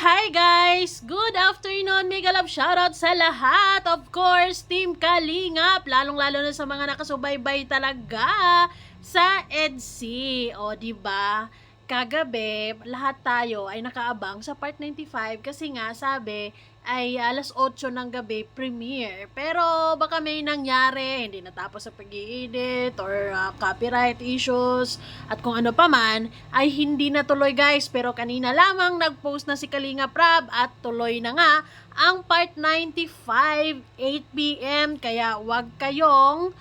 Hi guys! Good afternoon! Mega love shoutout sa lahat! Of course, Team Kalingap! Lalong-lalo na sa mga nakasubaybay talaga sa EDC. O, diba? Kagabi, lahat tayo ay nakaabang sa part 95 kasi nga sabi ay alas 8 ng gabi premiere. Pero baka may nangyari, hindi natapos sa pag-i-edit or copyright issues at kung ano pa man, ay hindi natuloy guys. Pero kanina lamang nag-post na si Kalinga Prab at tuloy na nga ang part 95, 8 p.m. Kaya wag kayong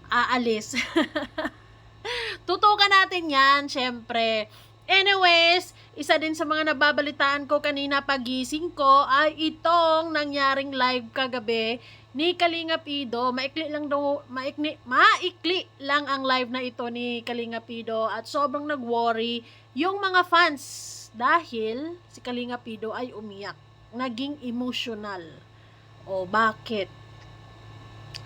aalis. Tutukan natin yan, syempre. Anyways, isa din sa mga nababalitaan ko kanina pagising ko ay itong nangyaring live kagabi ni Kalinga Pido. Maikli lang ang live na ito ni Kalinga Pido at sobrang nag-worry yung mga fans dahil si Kalinga Pido ay umiyak. Naging emotional. O bakit?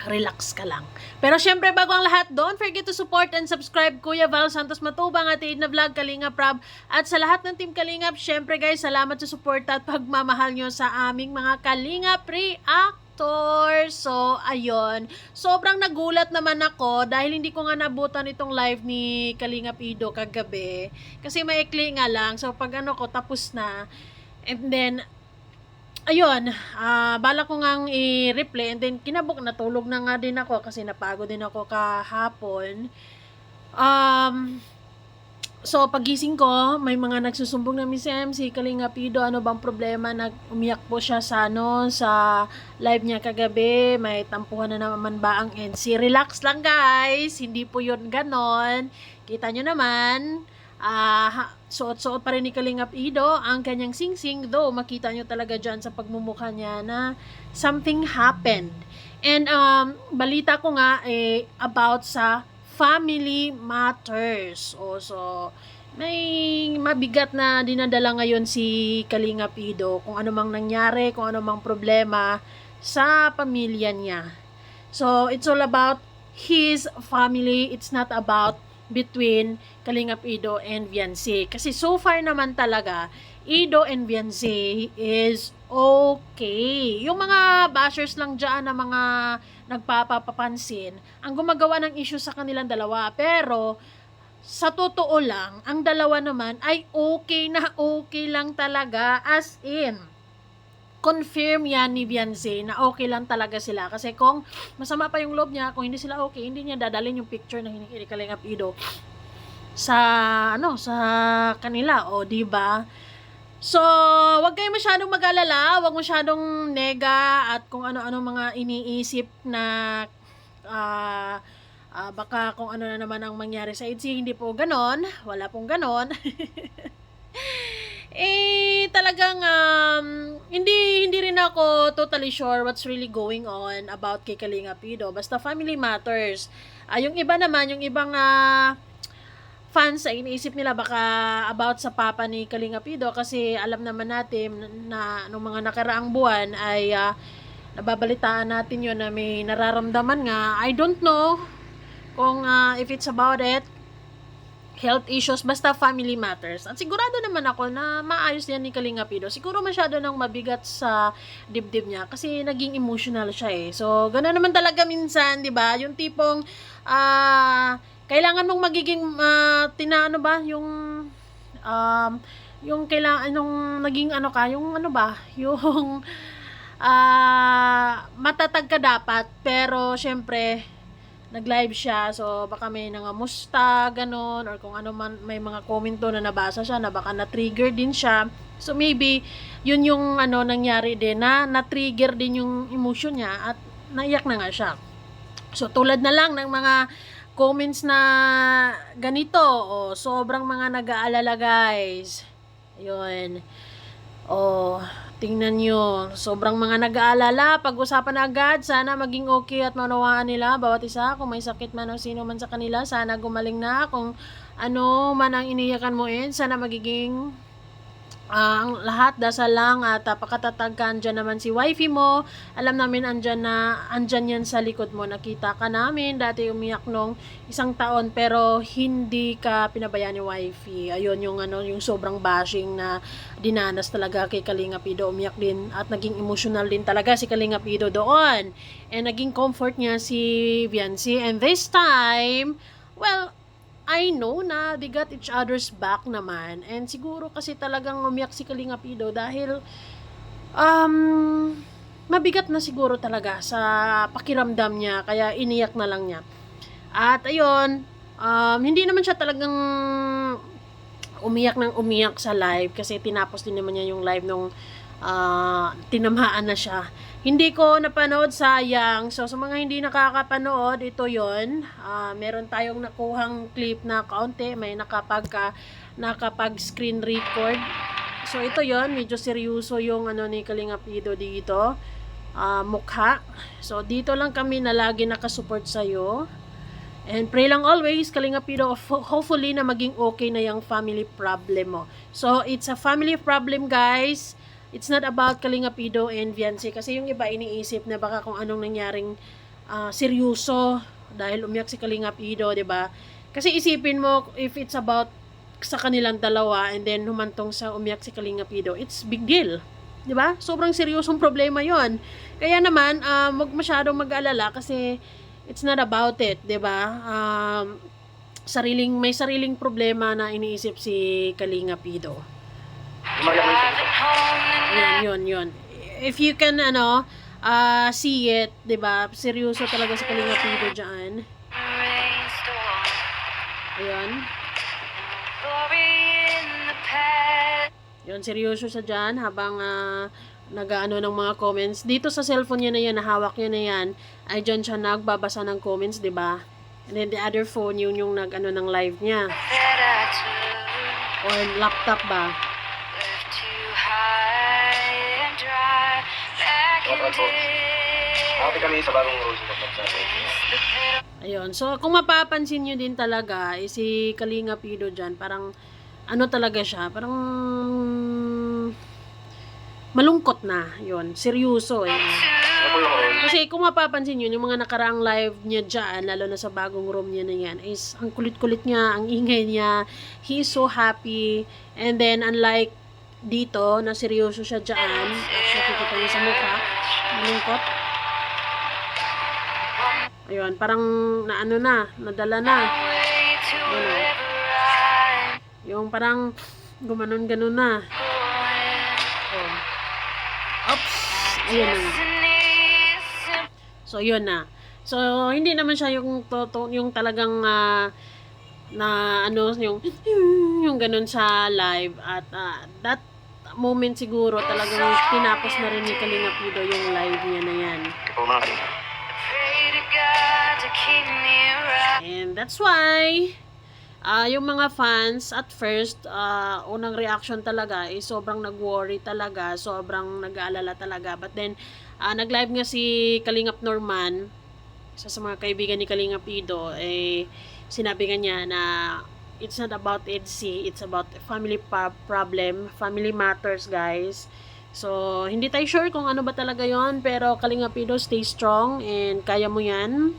Relax ka lang. Pero syempre bago ang lahat, don't forget to support and subscribe Kuya Val Santos Matubang at Aid na Vlog, Kalinga Prab at sa lahat ng Team Kalingap. Syempre guys, salamat sa support at pagmamahal nyo sa aming mga Kalingap reactors. So ayun, sobrang nagulat naman ako dahil hindi ko nga nabutan itong live ni Kalinga Pido kagabi kasi maikli nga lang. So pag ano ko tapos na, and then ayun, bala ko ngang i-replay and then natulog na nga din ako kasi napagod din ako kahapon. So pagising ko, may mga nagsusumbong na Miss M, si Kalinga Pido, ano bang problema? Umiyak po siya sa live niya kagabi, may tampuhan na naman ba ang NC? Relax lang guys, hindi po yun ganon. Kita nyo naman, suot-suot pa rin ni Kalinga Pido ang kanyang sing-sing, though makita nyo talaga dyan sa pagmumukha niya na something happened. And balita ko nga about sa family matters. So may mabigat na dinadala ngayon si Kalinga Pido kung ano mang nangyari, kung ano mang problema sa pamilya niya. So it's all about his family, it's not about between Kalinga Ido and Viancy. Kasi so far naman talaga, Ido and Viancy is okay. Yung mga bashers lang dyan na mga nagpapapansin, ang gumagawa ng issue sa kanilang dalawa. Pero, sa totoo lang, ang dalawa naman ay okay na okay lang talaga, as in confirm yan ni Beyonce na okay lang talaga sila. Kasi kung masama pa yung loob niya, kung hindi sila okay, hindi niya dadalhin yung picture na Kalinga Pido sa sa kanila, o di ba? So, wag kayo masyadong mag-alala, wag masyadong nega at kung ano-ano mga iniisip na baka kung ano na naman ang mangyari sa EDC. Hindi po ganon, wala pong ganon. Talagang hindi rin ako totally sure what's really going on about kay Kalinga Pido. Basta family matters. Yung iba naman, yung ibang fans ay iniisip nila baka about sa papa ni Kalinga Pido kasi alam naman natin na nung mga nakaraang buwan ay nababalitaan natin yun na may nararamdaman nga. I don't know kung if it's about it, health issues, basta family matters. At sigurado naman ako na maayos yan ni Kalinga Pido. Siguro masyado nang mabigat sa dibdib niya kasi naging emotional siya eh. So, gano'n naman talaga minsan, di ba? Yung tipong, kailangan mong magiging, yung kailangan, yung naging yung, matatag ka dapat, pero, syempre, nag-live siya, so baka may nangamusta, ganon, or kung ano man, may mga komento na nabasa siya, na baka na-trigger din siya. So maybe, yun yung nangyari din, na na-trigger din yung emotion niya, at naiyak na nga siya. So tulad na lang ng mga comments na ganito, sobrang mga nag-aalala guys. Yun. Tingnan nyo, sobrang mga nag-aalala, pag-usapan na agad, sana maging okay at maunawaan nila bawat isa, kung may sakit man o sino man sa kanila, sana gumaling na, kung ano man ang iniyakan mo sana magiging ang lahat dasal lang at pakatatag ka. Andyan naman si wifey mo, alam namin andyan yan sa likod mo. Nakita ka namin dati umiyak nung 1 taon pero hindi ka pinabayaan ni wifey. Ayun yung sobrang bashing na dinanas talaga kay Kalinga Pido. Umiyak din at naging emotional din talaga si Kalinga Pido doon, and naging comfort niya si Viancy. And this time, well, I know na they got each other's back naman. And siguro kasi talagang umiyak si Kalinga Pido dahil mabigat na siguro talaga sa pakiramdam niya, kaya iniyak na lang niya. At ayun, hindi naman siya talagang umiyak ng umiyak sa live kasi tinapos din naman niya yung live nung tinamaan na siya. Hindi ko napanood, sayang. So sa mga hindi nakakapanood, ito yon. Meron tayong nakuhang clip na kaunti, may nakapag screen record. So ito yon, medyo seryoso yung ni Kalinga Pido dito. Mukha. So dito lang kami na lagi nakasupport sa'yo. And pray lang always, Kalinga Pido, hopefully na maging okay na yung family problem mo. So it's a family problem, guys. It's not about Kalinga Pido and Viancy, kasi yung iba iniisip na baka kung anong nangyaring seryoso dahil umiyak si Kalinga Pido, 'di ba? Kasi isipin mo, if it's about sa kanilang dalawa and then humantong sa umiyak si Kalinga Pido, it's big deal, 'di ba? Sobrang seryosong problema 'yon. Kaya naman, wag masyadong mag-alala kasi it's not about it, 'di ba? May sariling problema na iniisip si Kalinga Pido. Yun. If you can, see it, 'di ba? Seryoso talaga si Kalinga Pido diyan. Ayun. Yun, seryoso siya diyan habang nag-aano ng mga comments. Dito sa cellphone niya na yan, nahawak niya na yan, ay diyan siya nagbabasa ng comments, 'di ba? And then the other phone, yung nag-ano ng live niya. Or laptop ba? Kami sa bagong rules. Ayun. So, kung mapapansin nyo din talaga, si Kalinga Pido dyan, parang, talaga siya, parang, malungkot na, yun, seryoso Kasi kung mapapansin nyo, yung mga nakaraang live niya dyan, lalo na sa bagong room niya na yan, is, ang kulit-kulit niya, ang ingay niya, he is so happy, and then, unlike dito, na seryoso siya dyan, at nakikita niya sa mukha, malungkot. Ayun, parang nadala na. Yung parang gumanon-ganon na. Oh. Oops! Ayun na. So, yun na. So, hindi naman siya yung talagang yung ganun sa live. At that moment siguro talagang tinapos na rin ni Kalinga Pido yung live niya na yan. And that's why yung mga fans at first, unang reaction talaga is sobrang nag-worry talaga, sobrang nag-aalala talaga. But then nag-live nga si Kalingap Norman, isa sa mga kaibigan ni Kalinga Pido, sinabi nga niya na it's not about EDC, it's about family problem, family matters, guys. So, hindi tayo sure kung ano ba talaga yon, pero Kalinga Pido, stay strong and kaya mo yan.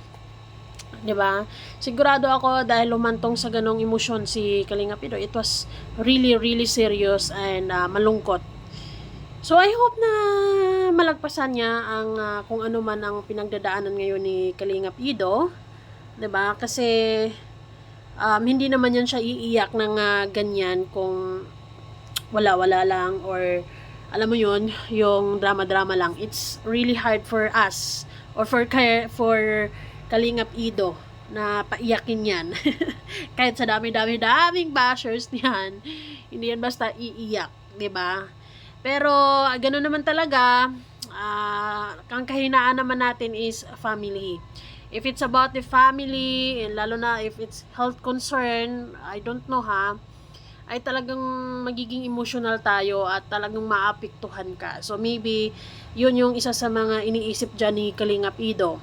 'Di ba? Sigurado ako dahil lumantong sa ganong emosyon si Kalinga Pido, it was really, really serious and malungkot. So, I hope na malagpasan niya ang kung ano man ang pinagdadaanan ngayon ni Kalinga Pido. 'Di ba? Kasi hindi naman yan siya iiyak ng ganyan kung wala-wala lang or alam mo yun, yung drama-drama lang. It's really hard for us or for Kalinga Pido na paiyakin yan. Kahit sa daming bashers niyan, hindi yan basta iiyak, 'di ba? Pero ganoon naman talaga, ang kahinaan naman natin is family. If it's about the family, and lalo na if it's health concern, I don't know ay talagang magiging emotional tayo at talagang maapektuhan ka. So maybe yun yung isa sa mga iniisip dyan ni Kalinga Pido.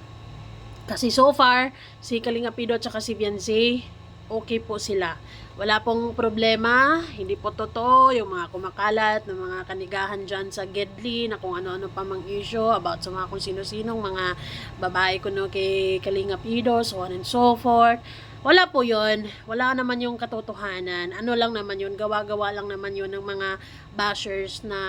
Kasi so far, si Kalinga Pido at saka si Viancy, okay po sila. Wala pong problema, hindi po totoo yung mga kumakalat ng mga kanigahan dyan sa Gedli na kung ano-ano pa mang issue about sa mga kung sino-sinong mga babae kuno kay Kalinga Pido, so on and so forth. Wala po yun. Wala naman yung katotohanan. Ano lang naman yun, gawa-gawa lang naman yun ng mga bashers na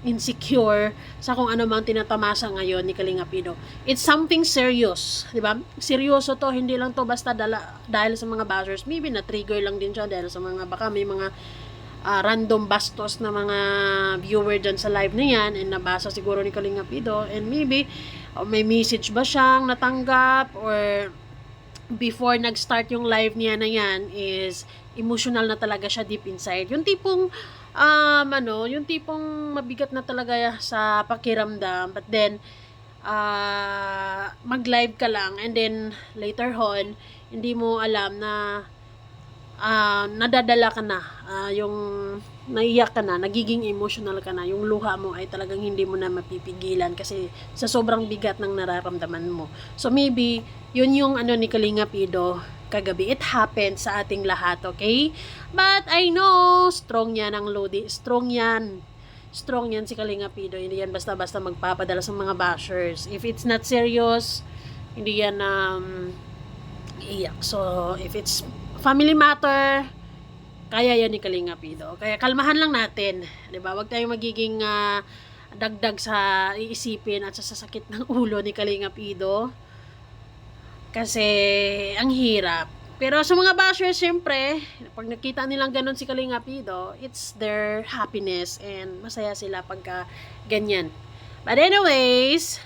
insecure sa kung ano mang tinatamasa ngayon ni Kalinga Pido. It's something serious, di ba? Seryoso to, hindi lang to basta dahil sa mga bashers. Maybe na-trigger lang din siya dahil sa mga, baka may mga random bastos na mga viewer dyan sa live na yan and nabasa siguro ni Kalinga Pido and maybe may message ba siyang natanggap or before nag-start yung live niya na yan is emotional na talaga siya deep inside. Yung tipong yung tipong mabigat na talaga sa pakiramdam but then mag-live ka lang and then later on hindi mo alam na nadadala ka na, yung naiyak ka na, nagiging emotional ka na, yung luha mo ay talagang hindi mo na mapipigilan kasi sa sobrang bigat ng nararamdaman mo. So maybe, yun yung ni Kalinga Pido kagabi. It happened sa ating lahat, okay? But I know, strong yan ang Lodi. Strong yan si Kalinga Pido. Hindi yan basta-basta magpapadala sa mga bashers. If it's not serious, hindi yan iyak. So, if it's family matter, kaya yan ni Kalinga Pido. Kaya kalmahan lang natin, 'di ba? Huwag tayong magiging dagdag sa iisipin at sa sasakit ng ulo ni Kalinga Pido. Kasi ang hirap. Pero sa mga bashers, syempre, pag nakita nilang ganun si Kalinga Pido, it's their happiness and masaya sila pagka ganyan. But anyways,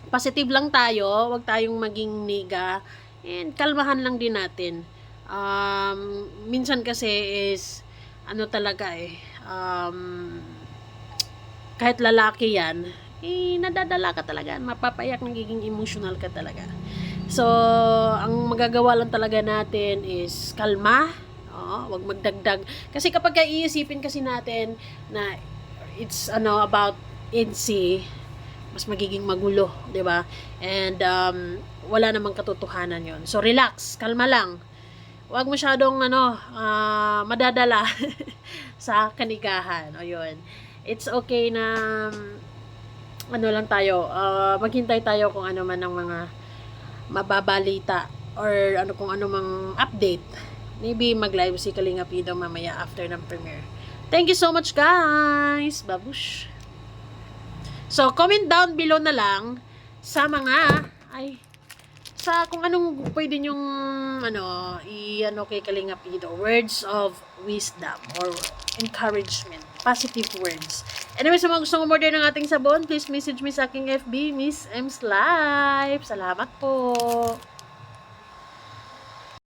positive lang tayo, huwag tayong maging niga and kalmahan lang din natin. Minsan kasi is talaga kahit lalaki yan nadadala ka talaga, mapapayak, nagiging emotional ka talaga. So ang magagawa lang talaga natin is kalma, wag magdagdag kasi kapag iisipin kasi natin na it's about NC, mas magiging magulo, 'di ba? And wala namang katotohanan 'yon. So relax, kalma lang. Huwag masyadong madadala sa kanigahan. O yun. It's okay na lang tayo. Maghintay tayo kung ano man ang mga mababalita or kung ano mang update. Maybe mag-live si Kalinga Pido mamaya after ng premiere. Thank you so much, guys. Babush. So, comment down below na lang sa mga sa kung anong pwede nyong kay Kalinga Pido, words of wisdom or encouragement, positive words. Anyway, sa mga gustong umorder ng ating sabon, please message me sa aking FB, Miss M's Live. Salamat po.